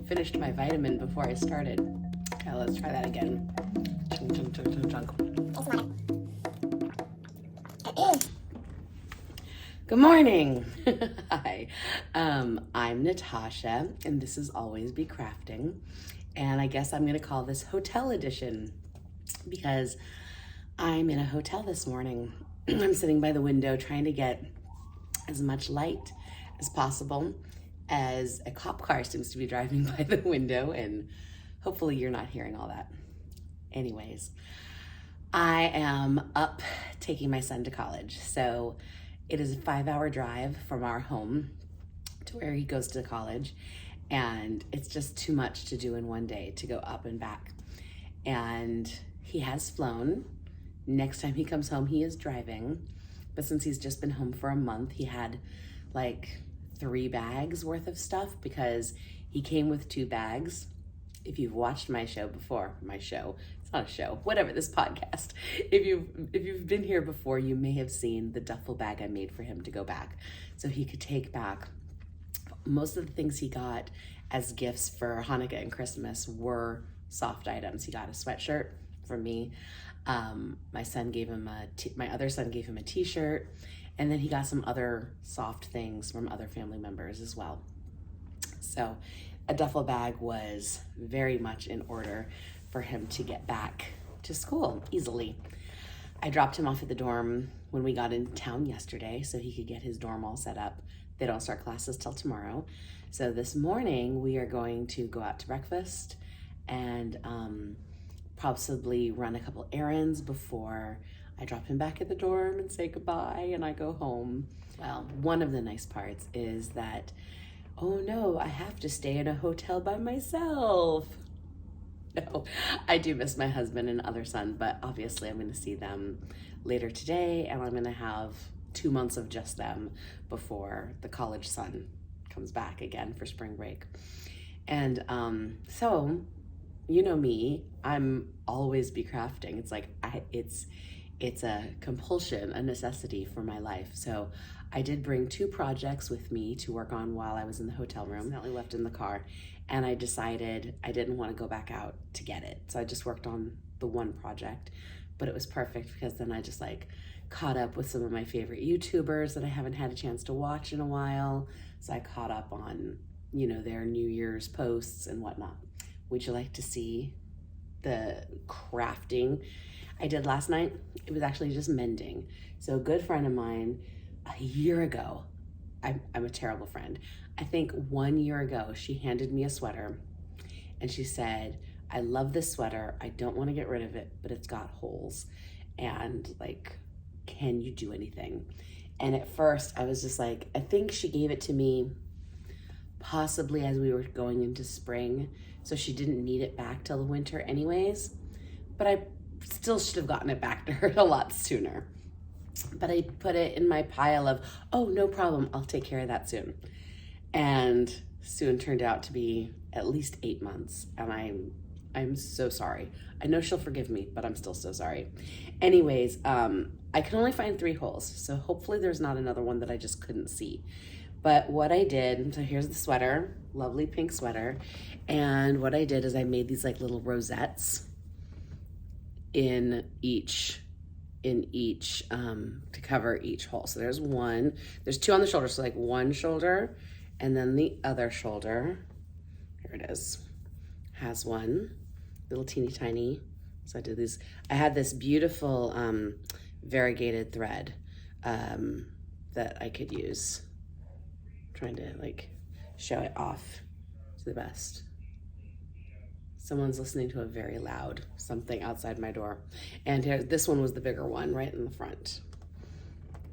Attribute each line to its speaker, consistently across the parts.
Speaker 1: finished my vitamin before I started. Okay, let's try that again. Chunk, chunk, chunk, chunk, chunk. Good morning. Hi. I'm Natasha, and this is Always Be Crafting. And I guess I'm going to call this Hotel Edition because I'm in a hotel this morning. I'm sitting by the window trying to get as much light as possible as a cop car seems to be driving by the window, and hopefully you're not hearing all that. Anyways, I am up taking my son to college. So it is a 5-hour drive from our home to where he goes to college, and it's just too much to do in one day to go up and back. And he has flown. Next time he comes home, he is driving. But since he's just been home for a month, he had like 3 bags worth of stuff because he came with 2 bags. If you've watched my show before, it's not a show, whatever, this podcast. If you've been here before, you may have seen the duffel bag I made for him to go back so he could take back. Most of the things he got as gifts for Hanukkah and Christmas were soft items. He got a sweatshirt from me. My other son gave him a t-shirt, and then he got some other soft things from other family members as well. So a duffel bag was very much in order for him to get back to school easily. I dropped him off at the dorm when we got into town yesterday so he could get his dorm all set up. They don't start classes till tomorrow. So this morning we are going to go out to breakfast and possibly run a couple errands before I drop him back at the dorm and say goodbye and I go home. Well, one of the nice parts is that, oh no, I have to stay in a hotel by myself. No, I do miss my husband and other son, but obviously I'm going to see them later today, and I'm going to have 2 months of just them before the college son comes back again for spring break. And so, you know me, I'm always be crafting. It's like it's a compulsion, a necessity for my life. So I did bring 2 projects with me to work on while I was in the hotel room that we left in the car. And I decided I didn't want to go back out to get it. So I just worked on the one project, but it was perfect because then I just like caught up with some of my favorite YouTubers that I haven't had a chance to watch in a while. So I caught up on, their New Year's posts and whatnot. Would you like to see the crafting I did last night? It was actually just mending. So a good friend of mine a year ago, I'm a terrible friend. I think 1 year ago, she handed me a sweater and she said, I love this sweater. I don't want to get rid of it, but it's got holes. And like, can you do anything? And at first I was just like, I think she gave it to me possibly as we were going into spring. So she didn't need it back till the winter anyways. But I still should have gotten it back to her a lot sooner. But I put it in my pile of, oh, no problem, I'll take care of that soon. And soon turned out to be at least 8 months. And I'm so sorry. I know she'll forgive me, but I'm still so sorry. Anyways, I can only find 3 holes. So hopefully there's not another one that I just couldn't see. But what I did, so here's the sweater, lovely pink sweater. And what I did is I made these like little rosettes in each to cover each hole. So there's 1, there's 2 on the shoulder. So like one shoulder and then the other shoulder, here it is, has 1 little teeny tiny. So I did these, I had this beautiful variegated thread that I could use. I'm trying to like show it off to the best. Someone's listening to a very loud something outside my door. And here, this one was the bigger one right in the front.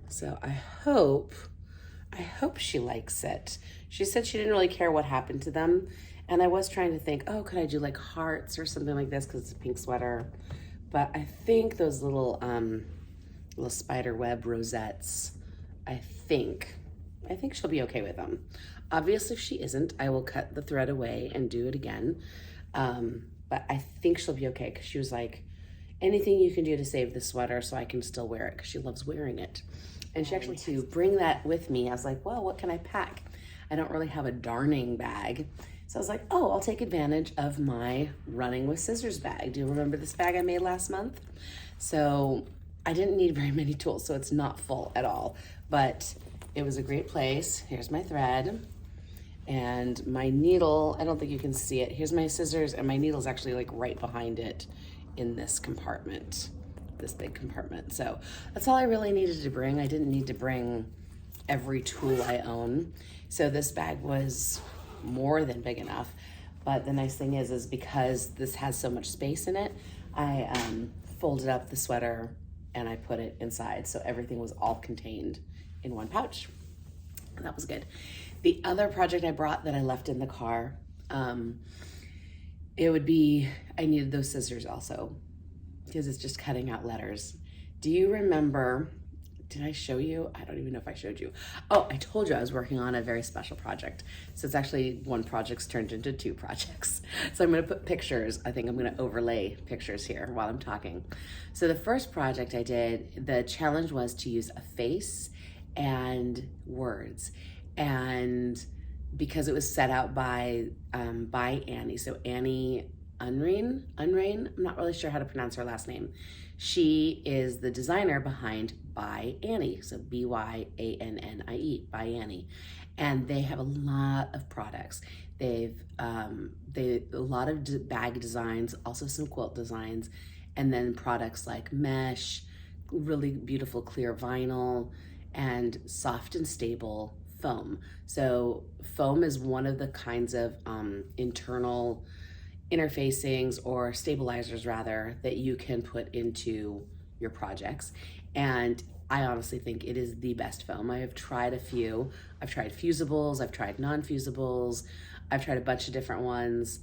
Speaker 1: So I hope she likes it. She said she didn't really care what happened to them. And I was trying to think, oh, could I do like hearts or something like this because it's a pink sweater. But I think those little spider web rosettes, I think she'll be okay with them. Obviously, if she isn't, I will cut the thread away and do it again. But I think she'll be okay because she was like, anything you can do to save the sweater so I can still wear it because she loves wearing it. And she actually, to bring that with me, I was like, well, what can I pack? I don't really have a darning bag. So I was like, oh, I'll take advantage of my running with scissors bag. Do you remember this bag I made last month? So I didn't need very many tools, so it's not full at all, but it was a great place. Here's my thread and my needle. I don't think you can see it. Here's my scissors, and my needle's actually like right behind it in this compartment, this big compartment. So that's all I really needed to bring. I didn't need to bring every tool I own. So this bag was more than big enough. But the nice thing is because this has so much space in it, I folded up the sweater and I put it inside. So everything was all contained in one pouch. And that was good. The other project I brought that I left in the car, I needed those scissors also because it's just cutting out letters. Do you remember, did I show you? I don't even know if I showed you. Oh, I told you I was working on a very special project. So it's actually one project's turned into two projects. So I'm gonna put pictures. I think I'm gonna overlay pictures here while I'm talking. So the first project I did, the challenge was to use a face and words. And because it was set out by Annie, so Annie Unrain, I'm not really sure how to pronounce her last name. She is the designer behind By Annie, so Byannie, By Annie. And they have a lot of products. They've a lot of bag designs, also some quilt designs, and then products like mesh, really beautiful clear vinyl, and soft and stable foam. So foam is one of the kinds of internal interfacings or stabilizers rather that you can put into your projects. And I honestly think it is the best foam. I have tried a few. I've tried fusibles, I've tried non-fusibles, I've tried a bunch of different ones.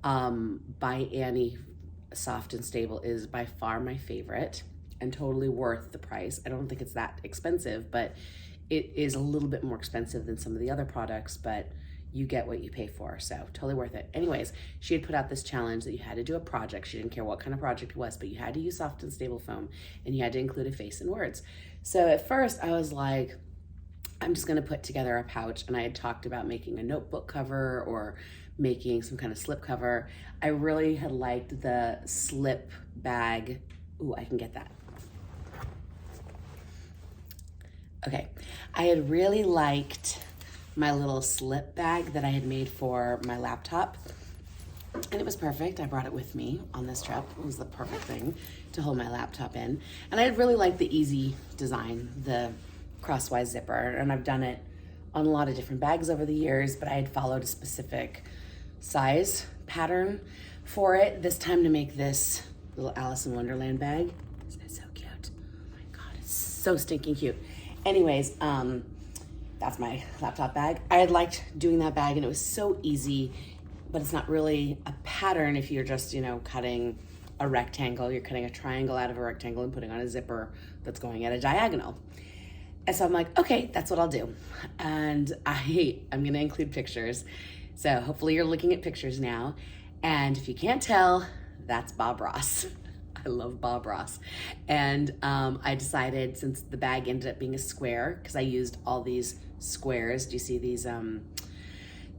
Speaker 1: By Annie Soft and Stable is by far my favorite and totally worth the price. I don't think it's that expensive, but it is a little bit more expensive than some of the other products, but you get what you pay for, so totally worth it. Anyways, she had put out this challenge that you had to do a project. She didn't care what kind of project it was, but you had to use soft and stable foam, and you had to include a face and words. So at first I was like, I'm just gonna put together a pouch, and I had talked about making a notebook cover or making some kind of slip cover. I really had liked the slip bag. Ooh, I can get that. Okay, I had really liked my little slip bag that I had made for my laptop, and it was perfect. I brought it with me on this trip. It was the perfect thing to hold my laptop in. And I had really liked the easy design, the crosswise zipper, and I've done it on a lot of different bags over the years, but I had followed a specific size pattern for it. This time to make this little Alice in Wonderland bag. Isn't it so cute? Oh my God, it's so stinking cute. Anyways, that's my laptop bag. I had liked doing that bag, and it was so easy, but it's not really a pattern if you're just, cutting a rectangle. You're cutting a triangle out of a rectangle and putting on a zipper that's going at a diagonal. And so I'm like, okay, that's what I'll do. And I'm gonna include pictures. So hopefully you're looking at pictures now. And if you can't tell, that's Bob Ross. I love Bob Ross. And I decided, since the bag ended up being a square, because I used all these squares. Do you see these, the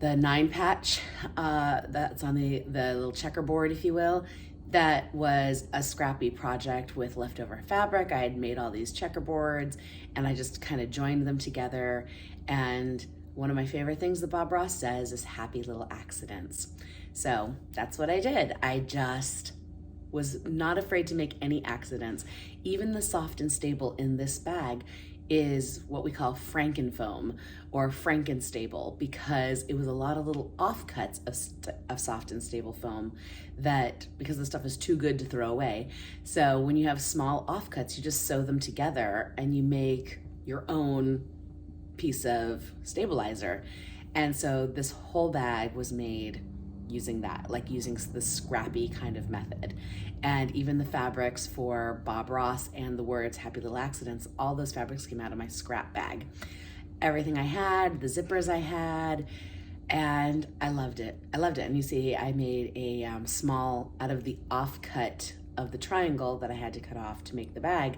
Speaker 1: 9-patch that's on the little checkerboard, if you will? That was a scrappy project with leftover fabric. I had made all these checkerboards, and I just kind of joined them together. And one of my favorite things that Bob Ross says is happy little accidents. So that's what I did. I just was not afraid to make any accidents. Even the soft and stable in this bag is what we call Frankenfoam or Frankenstable, because it was a lot of little offcuts of soft and stable foam that, because the stuff is too good to throw away. So when you have small offcuts, you just sew them together and you make your own piece of stabilizer. And so this whole bag was made using that, like using the scrappy kind of method. And even the fabrics for Bob Ross and the words happy little accidents, all those fabrics came out of my scrap bag. Everything I had, the zippers I had, and I loved it. I loved it. And you see, I made a small, out of the offcut of the triangle that I had to cut off to make the bag,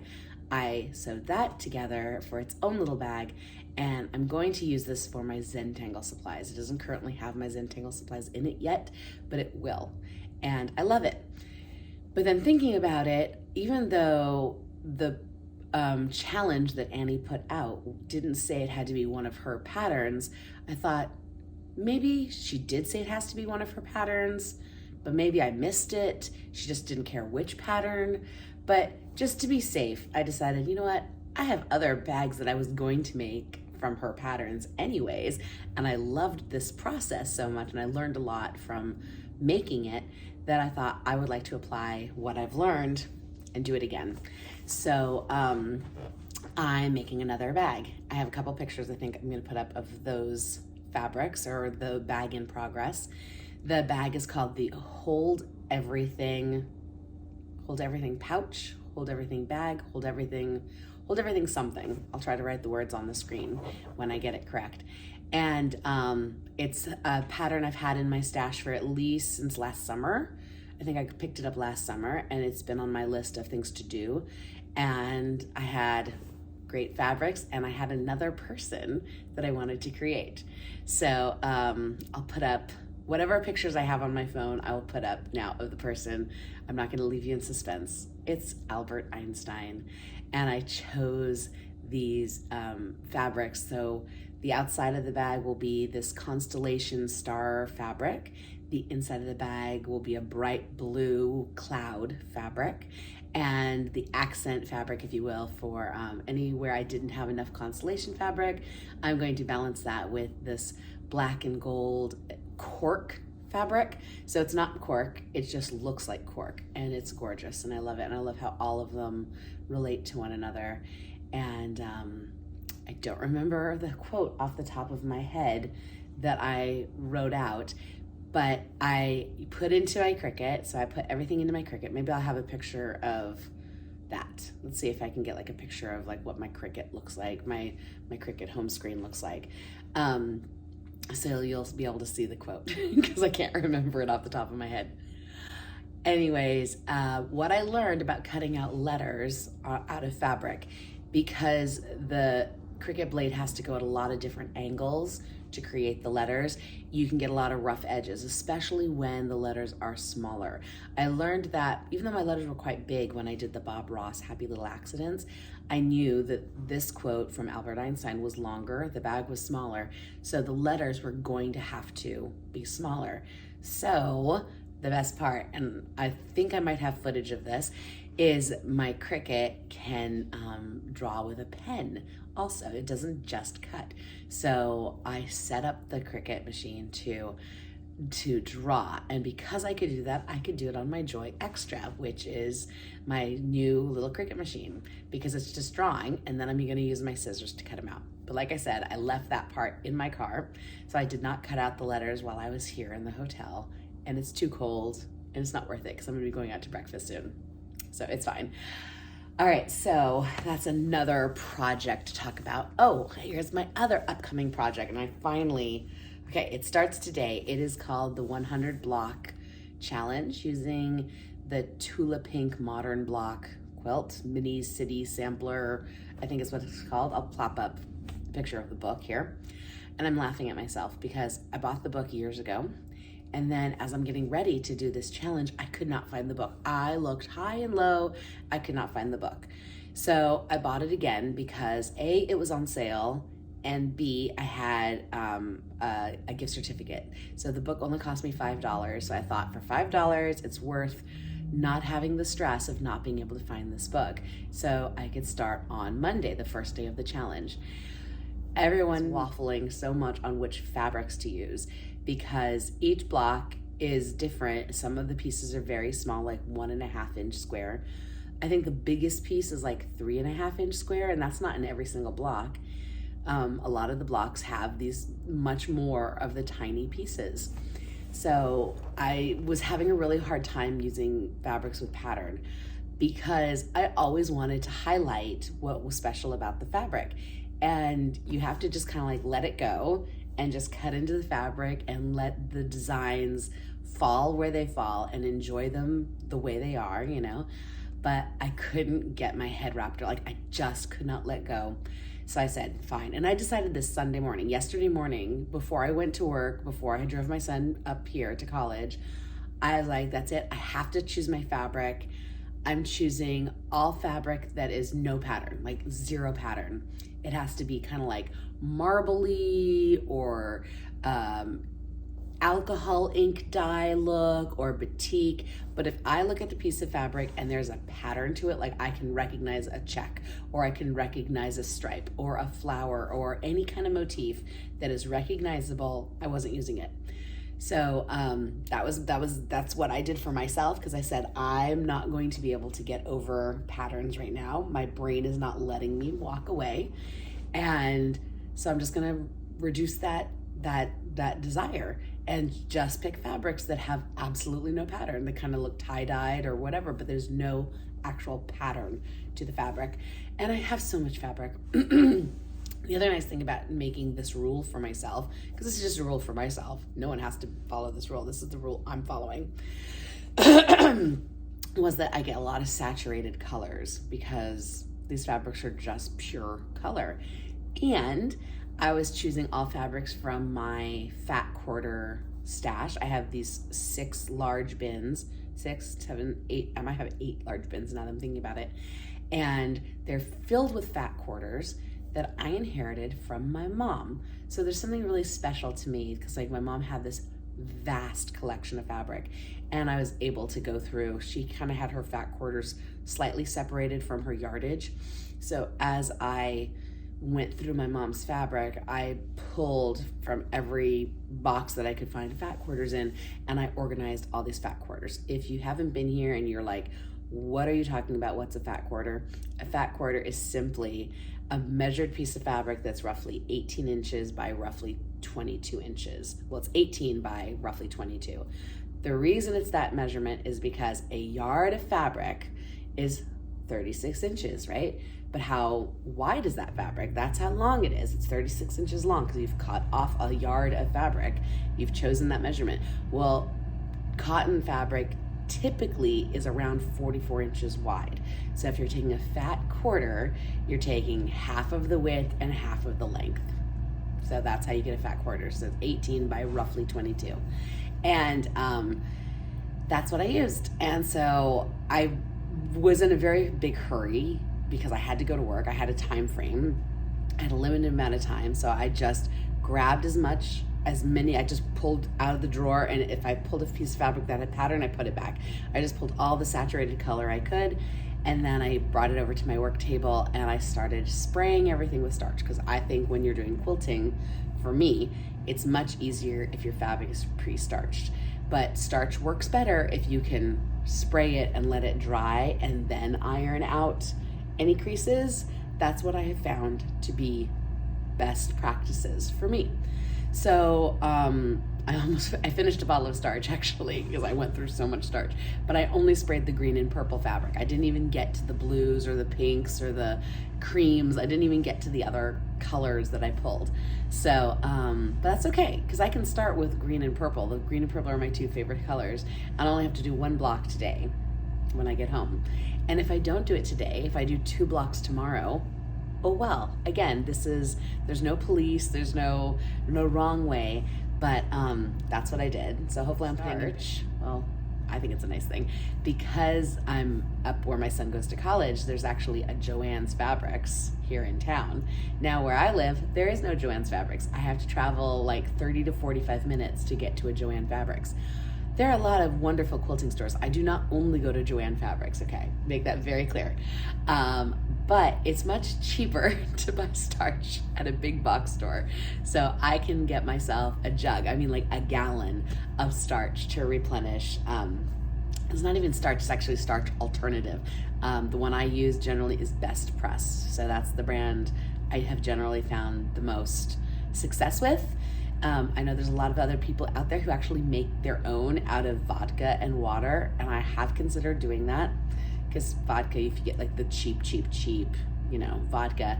Speaker 1: I sewed that together for its own little bag, and I'm going to use this for my Zentangle supplies. It doesn't currently have my Zentangle supplies in it yet, but it will, and I love it. But then thinking about it, even though the challenge that Annie put out didn't say it had to be one of her patterns, I thought maybe she did say it has to be one of her patterns, but maybe I missed it. She just didn't care which pattern. But just to be safe, I decided, you know what? I have other bags that I was going to make from her patterns anyways, and I loved this process so much, and I learned a lot from making it, that I thought I would like to apply what I've learned and do it again. So I'm making another bag. I have a couple pictures I think I'm gonna put up of those fabrics, or the bag in progress. The bag is called the Hold Everything pouch, Hold Everything bag, Hold Everything something. I'll try to write the words on the screen when I get it correct. And it's a pattern I've had in my stash for at least since last summer. I think I picked it up last summer, and it's been on my list of things to do. And I had great fabrics, and I had another person that I wanted to create. So I'll put up whatever pictures I have on my phone, I will put up now of the person. I'm not gonna leave you in suspense. It's Albert Einstein. And I chose these fabrics. So the outside of the bag will be this constellation star fabric. The inside of the bag will be a bright blue cloud fabric. And the accent fabric, if you will, for anywhere I didn't have enough constellation fabric, I'm going to balance that with this black and gold cork fabric. So it's not cork, it just looks like cork, and it's gorgeous, and I love it. And I love how all of them relate to one another. And I don't remember the quote off the top of my head that I wrote out, but I put into my Cricut, so I put everything into my Cricut. Maybe I'll have a picture of that. Let's see if I can get like a picture of like what my Cricut looks like, my Cricut home screen looks like. So you'll be able to see the quote because I can't remember it off the top of my head. Anyways, what I learned about cutting out letters out of fabric, because the Cricut blade has to go at a lot of different angles to create the letters, you can get a lot of rough edges, especially when the letters are smaller. I learned that even though my letters were quite big when I did the Bob Ross Happy Little Accidents, I knew that this quote from Albert Einstein was longer, the bag was smaller, so the letters were going to have to be smaller. So the best part, and I think I might have footage of this, is my Cricut can draw with a pen also. It doesn't just cut. So I set up the Cricut machine to draw, and because I could do that, I could do it on my Joy Extra, which is my new little Cricut machine, because it's just drawing, and then I'm gonna use my scissors to cut them out. But like I said, I left that part in my car, so I did not cut out the letters while I was here in the hotel, and it's too cold, and it's not worth it because I'm gonna be going out to breakfast soon. So it's fine. All right, so that's another project to talk about. Oh, here's my other upcoming project, and I finally, okay, it starts today. It is called the 100 Block Challenge, using the Tula Pink Modern Block Quilt, Mini City Sampler, I think is what it's called. I'll plop up a picture of the book here. And I'm laughing at myself because I bought the book years ago, and then as I'm getting ready to do this challenge, I could not find the book. I looked high and low, I could not find the book. So I bought it again because A, it was on sale, and B, I had a gift certificate. So the book only cost me $5. So I thought for $5, it's worth not having the stress of not being able to find this book. So I could start on Monday, the first day of the challenge. Everyone waffling so much on which fabrics to use, because each block is different. Some of the pieces are very small, like 1.5 inch square. I think the biggest piece is like 3.5 inch square, and that's not in every single block. A lot of the blocks have these much more of the tiny pieces. So I was having a really hard time using fabrics with pattern because I always wanted to highlight what was special about the fabric. And you have to just kind of like let it go and just cut into the fabric and let the designs fall where they fall and enjoy them the way they are, you know. but I couldn't get my head wrapped, like I just could not let go. So I said, fine. And I decided this Sunday morning, yesterday morning, before I went to work, before I drove my son up here to college, I was like, that's it. I have to choose my fabric. I'm choosing all fabric that is no pattern, like zero pattern. It has to be kind of like marbly or alcohol ink dye look or batik. But if I look at the piece of fabric and there's a pattern to it, like I can recognize a check, or I can recognize a stripe or a flower or any kind of motif that is recognizable, I wasn't using it. So that's what I did for myself, because I said, I'm not going to be able to get over patterns right now. My brain is not letting me walk away. And so I'm just gonna reduce that desire and just pick fabrics that have absolutely no pattern, that kind of look tie-dyed or whatever, but there's no actual pattern to the fabric. And I have so much fabric. The other nice thing about making this rule for myself, because this is just a rule for myself, no one has to follow this rule, this is the rule I'm following, was that I get a lot of saturated colors because these fabrics are just pure color. And I was choosing all fabrics from my fat quarter stash. I have these 6 large bins, 6, 7, 8, I might have 8 large bins now that I'm thinking about it. And they're filled with fat quarters that I inherited from my mom. So there's something really special to me, because like my mom had this vast collection of fabric, and I was able to go through, she kind of had her fat quarters slightly separated from her yardage. So as I went through my mom's fabric, I pulled from every box that I could find fat quarters in, and I organized all these fat quarters. If you haven't been here and you're like, what are you talking about? What's a fat quarter? A fat quarter is simply a measured piece of fabric that's roughly 18 inches by roughly 22 inches. Well, it's 18 by roughly 22. The reason it's that measurement is because a yard of fabric is 36 inches, right? But how wide is that fabric? That's how long it is. It's 36 inches long because you've cut off a yard of fabric. You've chosen that measurement. Well, cotton fabric typically is around 44 inches wide. So if you're taking a fat quarter, you're taking half of the width and half of the length. So that's how you get a fat quarter. So it's 18 by roughly 22. And that's what I used. And so I was in a very big hurry because I had to go to work. I had a time frame. I had a limited amount of time. So I just grabbed as many, I just pulled out of the drawer, and if I pulled a piece of fabric that had pattern, I put it back. I just pulled all the saturated color I could, and then I brought it over to my work table and I started spraying everything with starch, because I think when you're doing quilting, for me, it's much easier if your fabric is pre-starched. But starch works better if you can spray it and let it dry and then iron out any creases. That's what I have found to be best practices for me. So I finished a bottle of starch actually, because I went through so much starch, but I only sprayed the green and purple fabric. I didn't even get to the blues or the pinks or the creams. I didn't even get to the other colors that I pulled. So, but that's okay, because I can start with green and purple. The green and purple are my 2 favorite colors, and I only have to do 1 block today when I get home. And if I don't do it today, if I do 2 blocks tomorrow, oh well, again, there's no police, there's no wrong way, but that's what I did. So hopefully I'm starch. Well, I think it's a nice thing, because I'm up where my son goes to college. There's actually a Joann's Fabrics here in town. Now where I live, there is no Joann's Fabrics. I have to travel like 30 to 45 minutes to get to a Joann Fabrics. There are a lot of wonderful quilting stores. I do not only go to Joann Fabrics, okay? Make that very clear. But it's much cheaper to buy starch at a big box store. So I can get myself a jug, I mean like a gallon of starch to replenish. It's not even starch, it's actually starch alternative. The one I use generally is Best Press. So that's the brand I have generally found the most success with. I know there's a lot of other people out there who actually make their own out of vodka and water, and I have considered doing that, because vodka, if you get like the cheap, vodka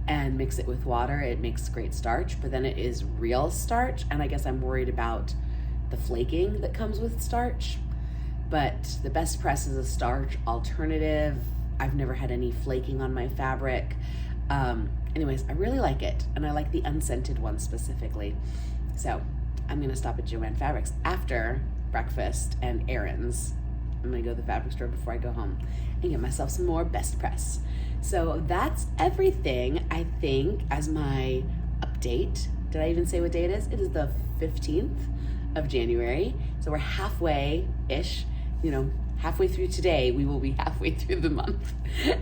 Speaker 1: and mix it with water, it makes great starch, but then it is real starch, and I guess I'm worried about the flaking that comes with starch. but the best press is a starch alternative. I've never had any flaking on my fabric. Anyways, I really like it, and I like the unscented one specifically. So I'm gonna stop at Joann Fabrics after breakfast and errands. I'm gonna go to the fabric store before I go home and get myself some more best press. So that's everything, I think, as my update. Did I even say what day it is? It is the 15th of January. So we're halfway-ish, halfway through today. We will be halfway through the month.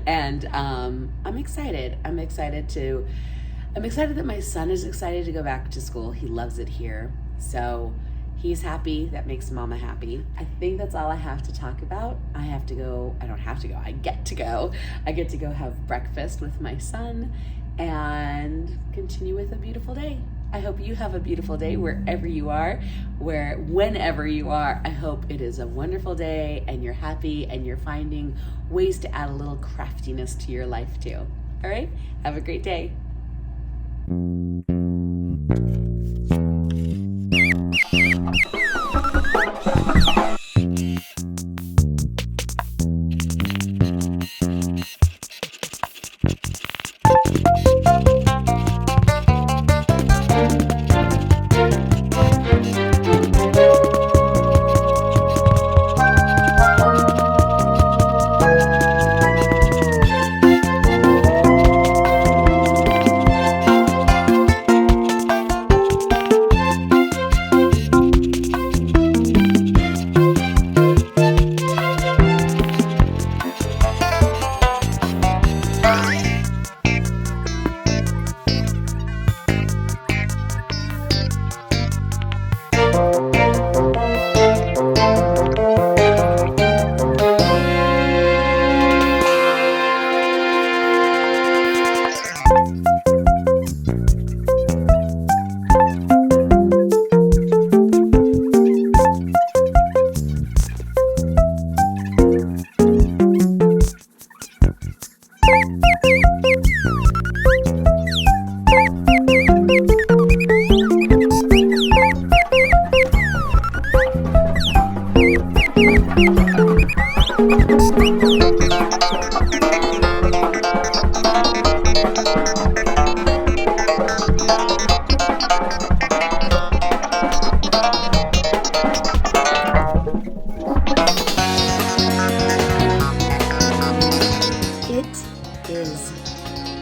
Speaker 1: And I'm excited. I'm excited that my son is excited to go back to school. He loves it here. So he's happy. That makes mama happy. I think that's all I have to talk about. I get to go. I get to go have breakfast with my son and continue with a beautiful day. I hope you have a beautiful day wherever you are, whenever you are. I hope it is a wonderful day and you're happy and you're finding ways to add a little craftiness to your life too. All right? Have a great day.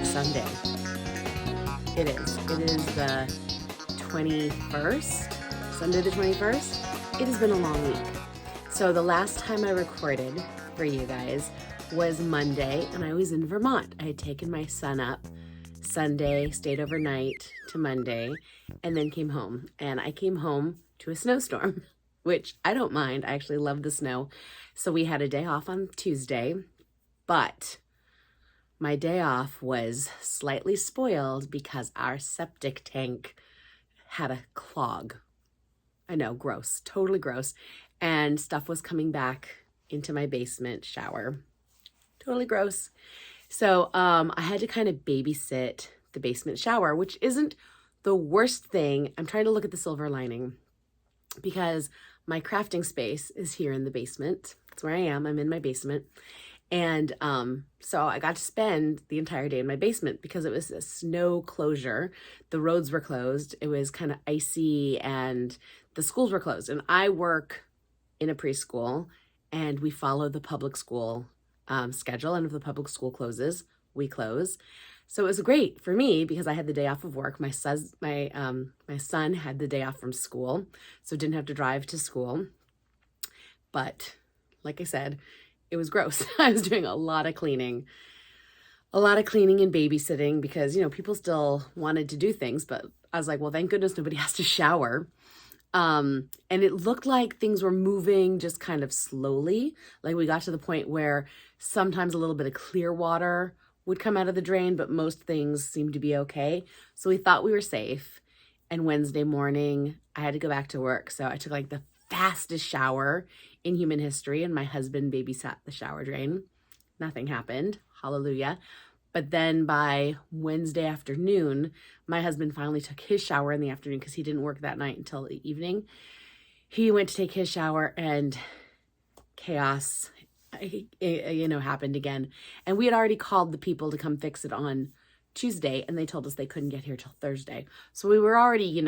Speaker 1: Sunday. It is. It is the 21st, Sunday the 21st. It has been a long week. So the last time I recorded for you guys was Monday, and I was in Vermont. I had taken my son up Sunday, stayed overnight to Monday, and then came home. And I came home to a snowstorm, which I don't mind. I actually love the snow. So we had a day off on Tuesday, but my day off was slightly spoiled because our septic tank had a clog. I know, gross, totally gross. And stuff was coming back into my basement shower. Totally gross. So I had to kind of babysit the basement shower, which isn't the worst thing. I'm trying to look at the silver lining because my crafting space is here in the basement. That's where I am. I'm in my basement. And so I got to spend the entire day in my basement because it was a snow closure. The roads were closed. It was kind of icy and the schools were closed. And I work in a preschool and we follow the public school schedule. And if the public school closes, we close. So it was great for me because I had the day off of work. My son had the day off from school, so didn't have to drive to school. But like I said, it was gross. I was doing a lot of cleaning and babysitting because, people still wanted to do things, but I was like, well, thank goodness nobody has to shower. And it looked like things were moving just kind of slowly. Like we got to the point where sometimes a little bit of clear water would come out of the drain, but most things seemed to be okay. So we thought we were safe. And Wednesday morning, I had to go back to work. So I took like the fastest shower in human history, and my husband babysat the shower drain. Nothing happened. Hallelujah. But then by Wednesday afternoon, my husband finally took his shower in the afternoon because he didn't work that night until the evening. He went to take his shower and chaos, happened again. And we had already called the people to come fix it on Tuesday, and they told us they couldn't get here till Thursday. So we were already,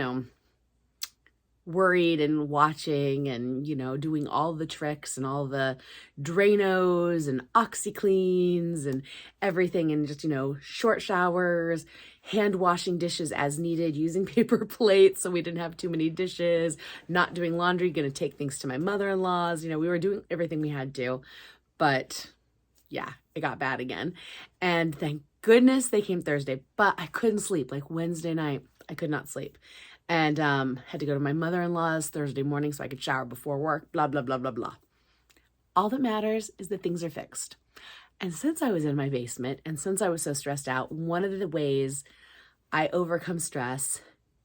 Speaker 1: worried and watching and, doing all the tricks and all the Dranos and OxyCleans and everything, and just, short showers, hand washing dishes as needed, using paper plates so we didn't have too many dishes, not doing laundry, going to take things to my mother-in-law's. We were doing everything we had to, but yeah, it got bad again. And thank goodness they came Thursday, but I couldn't sleep. Like Wednesday night, I could not sleep. And had to go to my mother-in-law's Thursday morning so I could shower before work, blah, blah, blah, blah, blah. All that matters is that things are fixed. And since I was in my basement and since I was so stressed out, one of the ways I overcome stress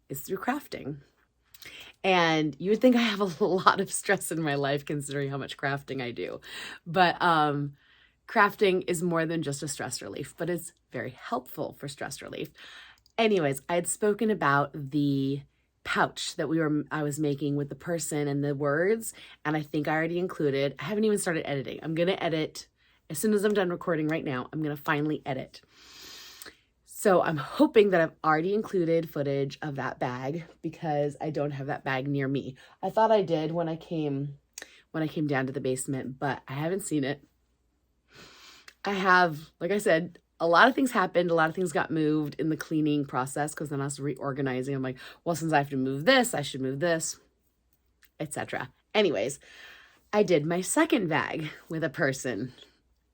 Speaker 1: is through crafting. And you would think I have a lot of stress in my life considering how much crafting I do. But crafting is more than just a stress relief, but it's very helpful for stress relief. Anyways, I had spoken about the pouch that I was making with the person and the words, and I think I already included. I haven't even started editing. I'm going to edit as soon as I'm done recording right now. I'm going to finally edit. So I'm hoping that I've already included footage of that bag because I don't have that bag near me. I thought I did when I came down to the basement, but I haven't seen it. I have, like I said, a lot of things happened. A lot of things got moved in the cleaning process because then I was reorganizing. I'm like, well, since I have to move this, I should move this, etc. Anyways, I did my second bag with a person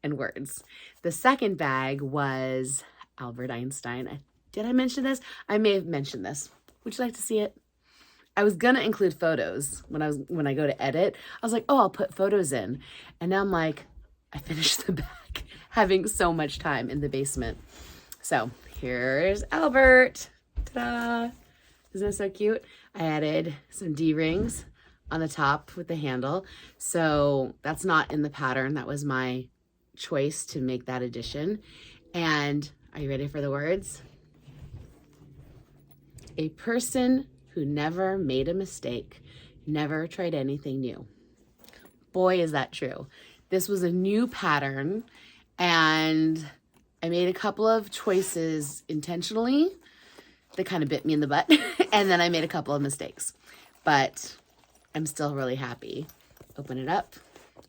Speaker 1: and words. The second bag was Albert Einstein. Did I mention this? I may have mentioned this. Would you like to see it? I was gonna include photos when I go to edit. I was like, oh, I'll put photos in. And now I'm like, I finished the bag having so much time in the basement. So here's Albert. Ta-da! Isn't that so cute? I added some D-rings on the top with the handle. So that's not in the pattern. That was my choice to make that addition. And are you ready for the words? A person who never made a mistake, never tried anything new. Boy, is that true. This was a new pattern, and I made a couple of choices intentionally that kind of bit me in the butt, and then I made a couple of mistakes, but I'm still really happy. Open it up.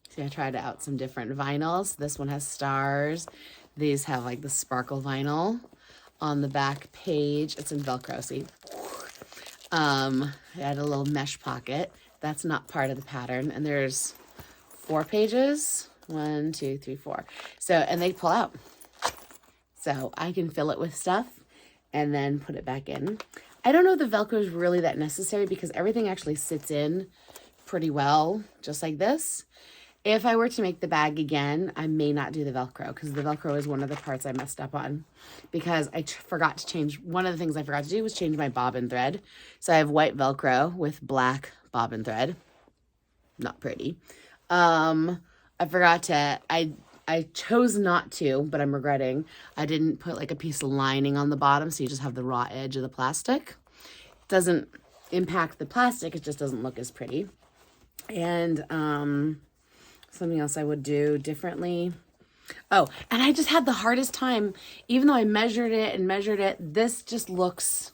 Speaker 1: See, I tried out some different vinyls. This one has stars. These have like the sparkle vinyl on the back page. It's in Velcro, see? I had a little mesh pocket. That's not part of the pattern, and there's 4 pages. 1, 2, 3, 4. So, and they pull out. So I can fill it with stuff and then put it back in. I don't know if the Velcro is really that necessary because everything actually sits in pretty well, just like this. If I were to make the bag again, I may not do the Velcro because the Velcro is one of the parts I messed up on because I forgot to change. One of the things I forgot to do was change my bobbin thread. So I have white Velcro with black bobbin thread. Not pretty. I forgot to, I chose not to, but I'm regretting. I didn't put like a piece of lining on the bottom, so you just have the raw edge of the plastic. It doesn't impact the plastic, it just doesn't look as pretty. And something else I would do differently. Oh, and I just had the hardest time, even though I measured it, this just looks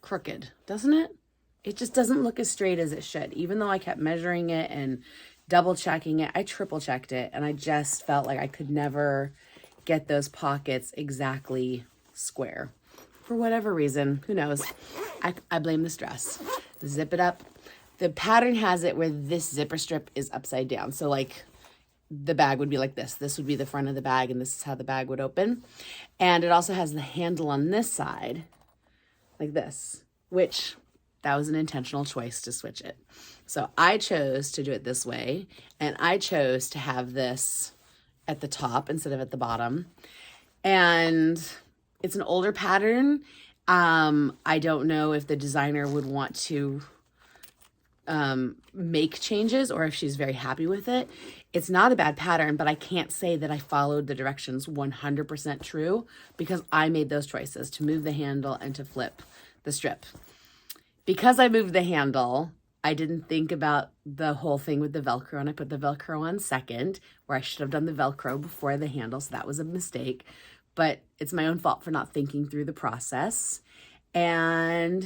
Speaker 1: crooked, doesn't it? It just doesn't look as straight as it should, even though I kept measuring it and double checking it. I triple checked it, and I just felt like I could never get those pockets exactly square. For whatever reason, who knows? I blame the stress. Zip it up. The pattern has it where this zipper strip is upside down. So like the bag would be like this. This would be the front of the bag, and this is how the bag would open. And it also has the handle on this side, like this, which that was an intentional choice to switch it. So I chose to do it this way, and I chose to have this at the top instead of at the bottom. And it's an older pattern. I don't know if the designer would want to make changes or if she's very happy with it. It's not a bad pattern, but I can't say that I followed the directions 100% true because I made those choices to move the handle and to flip the strip. Because I moved the handle, I didn't think about the whole thing with the Velcro, and I put the Velcro on second, where I should have done the Velcro before the handle, so that was a mistake. But it's my own fault for not thinking through the process. And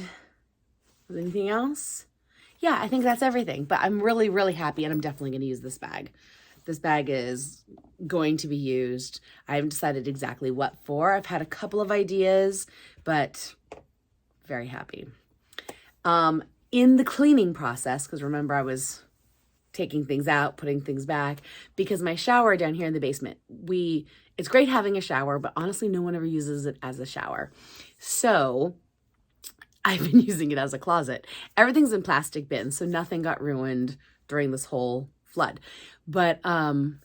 Speaker 1: anything else? Yeah, I think that's everything. But I'm really, really happy, and I'm definitely going to use this bag. This bag is going to be used. I haven't decided exactly what for. I've had a couple of ideas, but very happy. In the cleaning process, because remember I was taking things out, putting things back, because my shower down here in the basement, it's great having a shower, but honestly, no one ever uses it as a shower. So I've been using it as a closet. Everything's in plastic bins, so nothing got ruined during this whole flood. But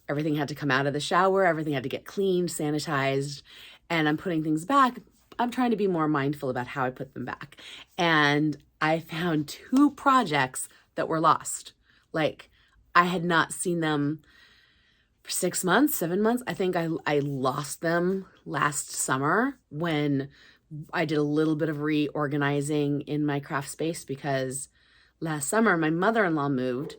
Speaker 1: everything had to come out of the shower, everything had to get cleaned, sanitized, and I'm putting things back. I'm trying to be more mindful about how I put them back. And I found 2 projects that were lost. Like, I had not seen them for 6 months, 7 months. I think I lost them last summer when I did a little bit of reorganizing in my craft space, because last summer my mother-in-law moved,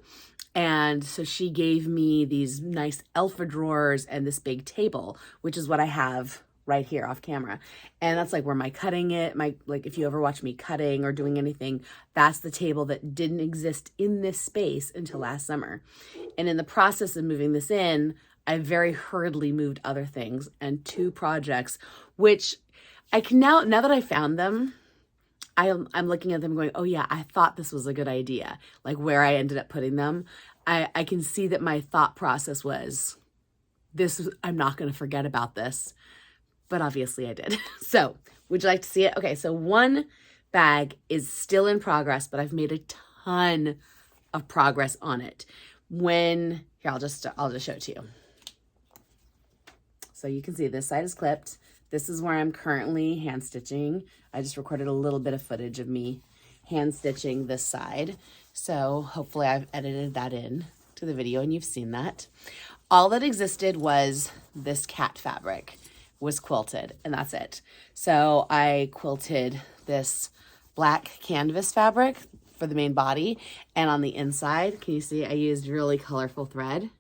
Speaker 1: and so she gave me these nice Elfa drawers and this big table, which is what I have right here off camera. And that's like where like if you ever watch me cutting or doing anything, that's the table that didn't exist in this space until last summer. And in the process of moving this in, I very hurriedly moved other things, and 2 projects, which I can now that I found them, I'm looking at them going, oh yeah, I thought this was a good idea. Like where I ended up putting them, I can see that my thought process was, I'm not going to forget about this. But obviously I did. So would you like to see it? Okay, so 1 bag is still in progress, but I've made a ton of progress on it. Here, I'll just show it to you. So you can see this side is clipped. This is where I'm currently hand stitching. I just recorded a little bit of footage of me hand stitching this side. So hopefully I've edited that in to the video and you've seen that. All that existed was this cat fabric was quilted, and that's it. So I quilted this black canvas fabric for the main body, and on the inside, can you see I used really colorful thread?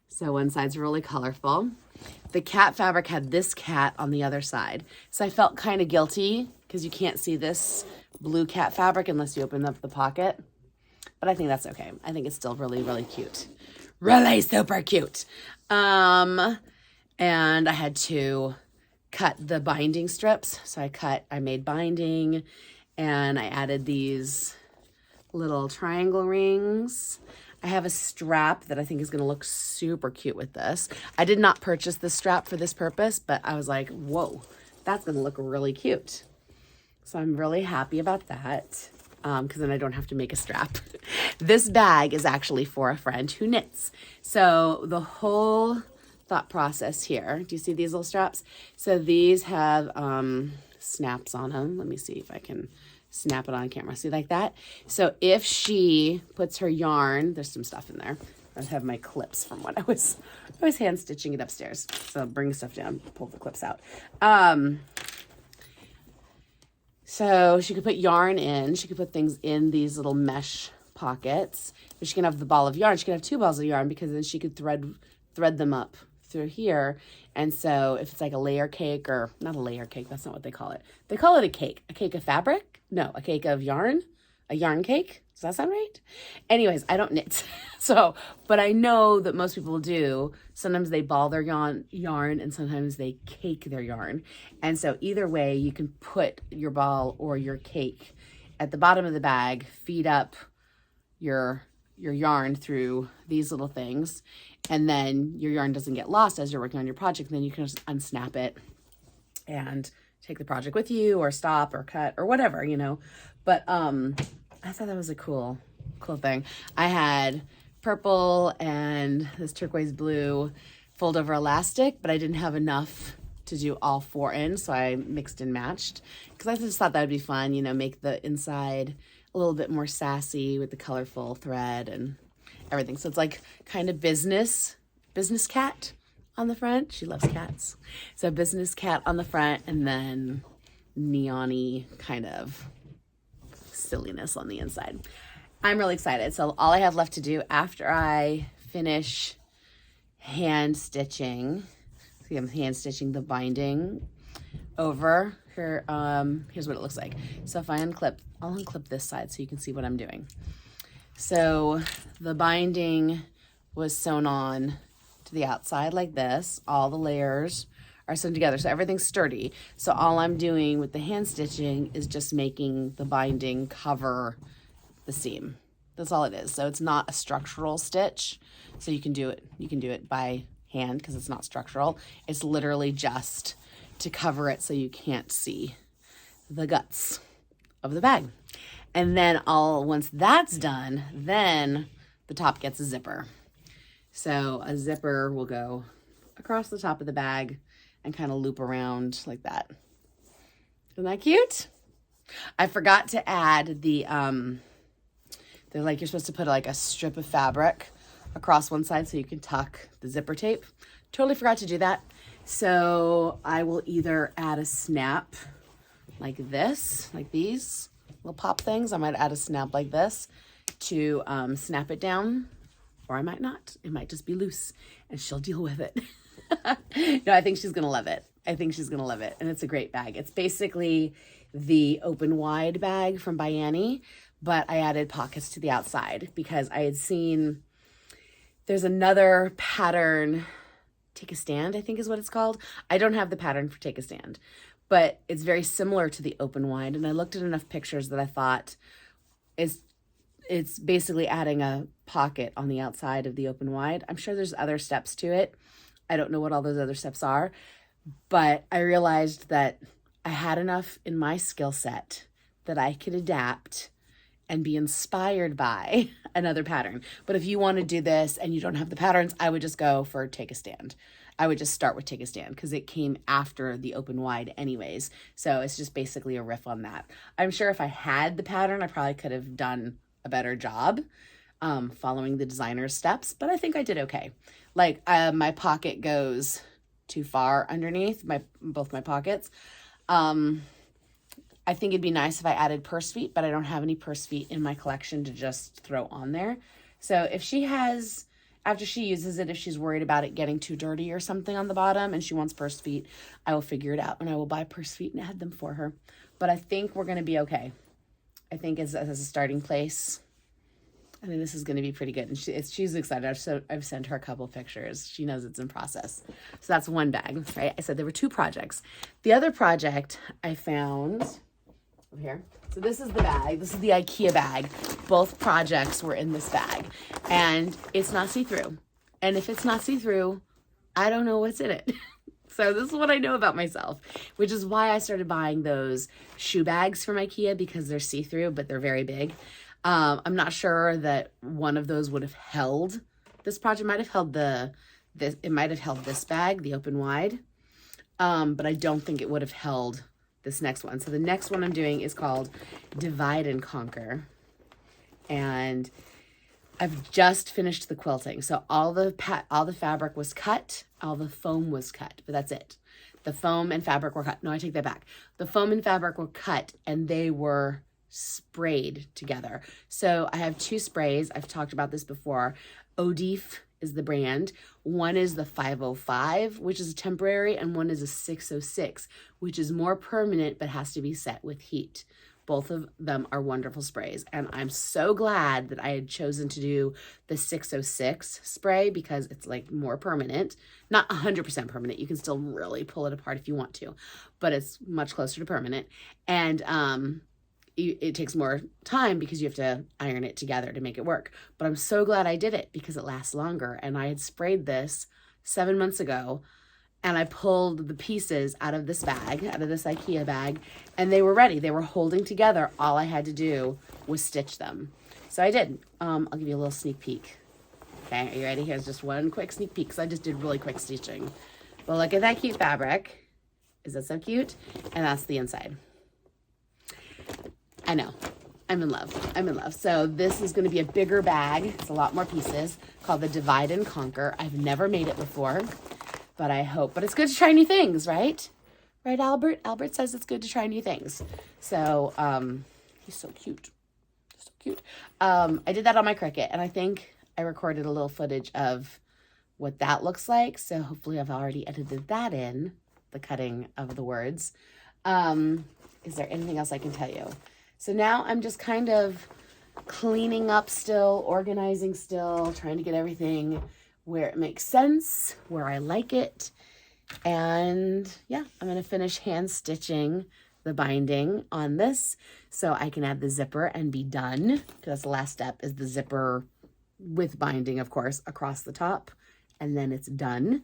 Speaker 1: So one side's really colorful. The cat fabric had this cat on the other side. So I felt kind of guilty because you can't see this blue cat fabric unless you open up the pocket. But I think that's okay. I think it's still really, really cute. Really super cute. And I had to cut the binding strips. So I made binding, and I added these little triangle rings. I have a strap that I think is going to look super cute with this. I did not purchase this strap for this purpose, but I was like, whoa, that's going to look really cute. So I'm really happy about that, because then I don't have to make a strap. This bag is actually for a friend who knits. So the whole thought process here, do you see these little straps? So these have snaps on them. Let me see if I can snap it on camera. See, like that? So if she puts her yarn, there's some stuff in there. I have my clips from when I was hand stitching it upstairs. So bring stuff down, pull the clips out. So she could put yarn in. She could put things in these little mesh pockets. But she can have the ball of yarn. She can have 2 balls of yarn, because then she could thread them up through here. And so if it's like a layer cake, or not a layer cake, that's not what they call it. They call it a cake of fabric. No, a cake of yarn, a yarn cake. Does that sound right? Anyways, I don't knit. But I know that most people do. Sometimes they ball their yarn and sometimes they cake their yarn. And so either way, you can put your ball or your cake at the bottom of the bag, feed up your yarn through these little things, and then your yarn doesn't get lost as you're working on your project. And then you can just unsnap it and take the project with you, or stop or cut or whatever, you know. But I thought that was a cool thing. I had purple and this turquoise blue fold over elastic, but I didn't have enough to do all 4 in, so I mixed and matched, because I just thought that would be fun, you know, make the inside a little bit more sassy with the colorful thread and everything. So it's like kind of business cat on the front. She loves cats. So business cat on the front, and then neon-y kind of silliness on the inside. I'm really excited. So all I have left to do after I finish hand stitching, see, I'm hand stitching the binding over here. Here's what it looks like. So if I unclip, I'll unclip this side so you can see what I'm doing. So the binding was sewn on to the outside like this. All the layers are sewn together, so everything's sturdy. So all I'm doing with the hand stitching is just making the binding cover the seam. That's all it is. So it's not a structural stitch. So you can do it by hand because it's not structural. It's literally just to cover it so you can't see the guts of the bag. And then once that's done, then the top gets a zipper. So a zipper will go across the top of the bag and kind of loop around like that. Isn't that cute? I forgot to add they're like, you're supposed to put like a strip of fabric across one side so you can tuck the zipper tape. Totally forgot to do that. So I will either add a snap like this, like these little pop things. I might add a snap like this to snap it down, or I might not. It might just be loose and she'll deal with it. No, I think she's gonna love it. I think she's gonna love it. And it's a great bag. It's basically the open wide bag from Biani, but I added pockets to the outside because I had seen there's another pattern, Take a Stand, I think is what it's called. I don't have the pattern for Take a Stand, but it's very similar to the open wide. And I looked at enough pictures that I thought it's basically adding a pocket on the outside of the open wide. I'm sure there's other steps to it. I don't know what all those other steps are, but I realized that I had enough in my skill set that I could adapt and be inspired by another pattern. But if you want to do this and you don't have the patterns, I would just go for Take a Stand. I would just start with Take a Stand because it came after the open wide anyways. So it's just basically a riff on that. I'm sure if I had the pattern, I probably could have done a better job following the designer's steps, but I think I did okay. Like my pocket goes too far underneath both my pockets. I think it'd be nice if I added purse feet, but I don't have any purse feet in my collection to just throw on there. So if she has, after she uses it, if she's worried about it getting too dirty or something on the bottom and she wants purse feet, I will figure it out and I will buy purse feet and add them for her. But I think we're going to be okay. I think as a starting place, I think this is going to be pretty good. And she's excited. I've sent her a couple pictures. She knows it's in process. So that's one bag, right? I said there were two projects. The other project I found over here. So this is the bag. This is the IKEA bag. Both projects were in this bag. And it's not see-through. And if it's not see-through, I don't know what's in it. So this is what I know about myself, which is why I started buying those shoe bags from IKEA because they're see-through, but they're very big. I'm not sure that one of those would have held this project. Might have held it might have held this bag, the open wide, but I don't think it would have held this next one. So the next one I'm doing is called Divide and Conquer, and I've just finished the quilting. So all the fabric was cut, all the foam was cut, but that's it. The foam and fabric were cut. No, I take that back. The foam and fabric were cut, and they were sprayed together. So I have two sprays. I've talked about this before. Odif is the brand. One is the 505, which is temporary, and one is a 606, which is more permanent but has to be set with heat. Both of them are wonderful sprays, and I'm so glad that I had chosen to do the 606 spray because it's like more permanent. Not 100% permanent. You can still really pull it apart if you want to, but it's much closer to permanent. And it takes more time because you have to iron it together to make it work. But I'm so glad I did it because it lasts longer. And I had sprayed this 7 months ago, and I pulled the pieces out of this bag, out of this IKEA bag, and they were ready. They were holding together. All I had to do was stitch them. So I did. I'll give you a little sneak peek. Okay, are you ready? Here's just one quick sneak peek because I just did really quick stitching. But look at that cute fabric. Is that so cute? And that's the inside. I know. I'm in love. I'm in love. So this is going to be a bigger bag. It's a lot more pieces, called the Divide and Conquer. I've never made it before, but I hope. But it's good to try new things, right? Right, Albert? Albert says it's good to try new things. So he's so cute. So cute. I did that on my Cricut, and I think I recorded a little footage of what that looks like. So hopefully I've already edited that in, the cutting of the words. Is there anything else I can tell you? So now I'm just kind of cleaning up still, organizing still, trying to get everything where it makes sense, where I like it. And yeah, I'm going to finish hand stitching the binding on this so I can add the zipper and be done. Because the last step is the zipper with binding, of course, across the top. And then it's done.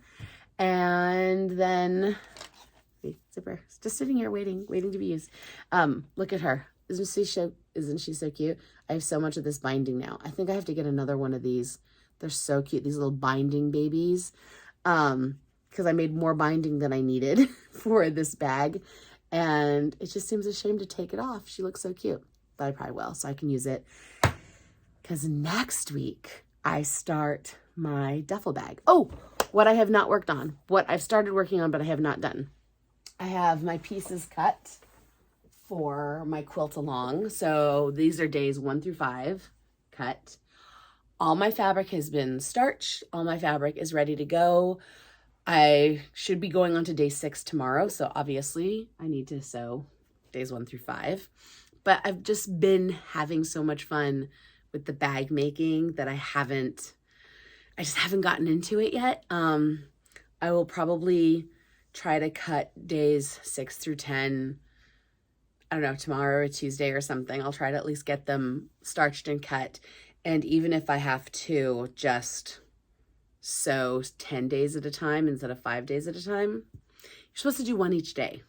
Speaker 1: And then, see, zipper, it's just sitting here waiting to be used. Look at her. Isn't she so cute? I have so much of this binding now. I think I have to get another one of these. They're so cute, these little binding babies. Because I made more binding than I needed for this bag. And it just seems a shame to take it off. She looks so cute. But I probably will, so I can use it. Because next week, I start my duffel bag. Oh, what I have not worked on. What I've started working on, but I have not done. I have my pieces cut for my quilt along. So these are days 1 through 5 cut. All my fabric has been starched. All my fabric is ready to go. I should be going on to day 6 tomorrow. So obviously I need to sew days 1 through 5. But I've just been having so much fun with the bag making that I just haven't gotten into it yet. I will probably try to cut days 6 through 10, I don't know, tomorrow or Tuesday or something. I'll try to at least get them starched and cut. And even if I have to just sew 10 days at a time instead of 5 days at a time, you're supposed to do one each day.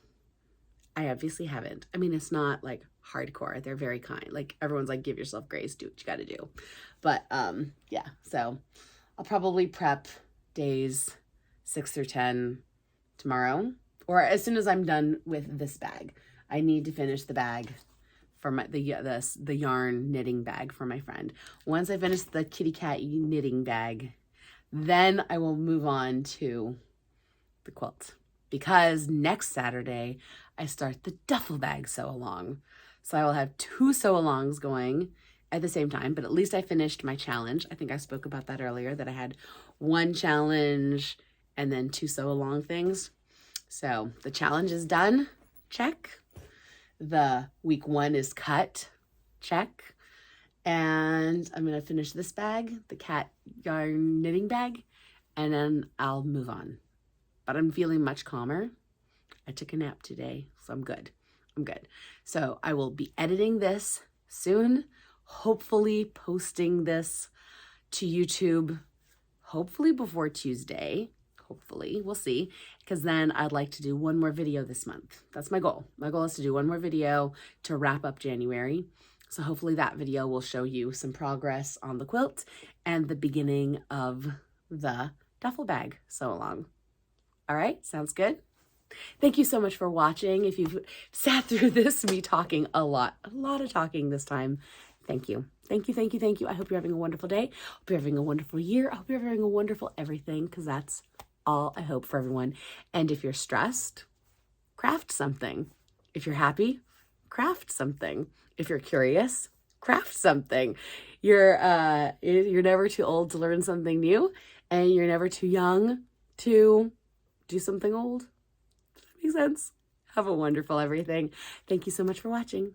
Speaker 1: I obviously haven't. I mean, it's not like hardcore. They're very kind. Like everyone's like, give yourself grace, do what you got to do. But yeah, so I'll probably prep days 6 through 10 tomorrow, or as soon as I'm done with this bag. I need to finish the bag for the yarn knitting bag for my friend. Once I finish the kitty cat knitting bag, then I will move on to the quilt, because next Saturday I start the duffel bag sew along. So I will have 2 sew alongs going at the same time, but at least I finished my challenge. I think I spoke about that earlier, that I had 1 challenge and then 2 sew along things. So the challenge is done, check. The week 1 is cut, check. And I'm going to finish this bag, the cat yarn knitting bag, and then I'll move on. But I'm feeling much calmer. I took a nap today, so I'm good. So I will be editing this soon, hopefully posting this to YouTube, hopefully before Tuesday. Hopefully, we'll see, because then I'd like to do 1 more video this month. That's my goal. My goal is to do 1 more video to wrap up January. So hopefully that video will show you some progress on the quilt and the beginning of the duffel bag sew along. All right, sounds good? Thank you so much for watching. If you've sat through this, me talking a lot of talking this time, thank you. Thank you. I hope you're having a wonderful day. I hope you're having a wonderful year. I hope you're having a wonderful everything, because that's all I hope for everyone. And if you're stressed, craft something. If you're happy, craft something. If you're curious, craft something. You're never too old to learn something new, and you're never too young to do something old. Does that make sense? Have a wonderful everything. Thank you so much for watching.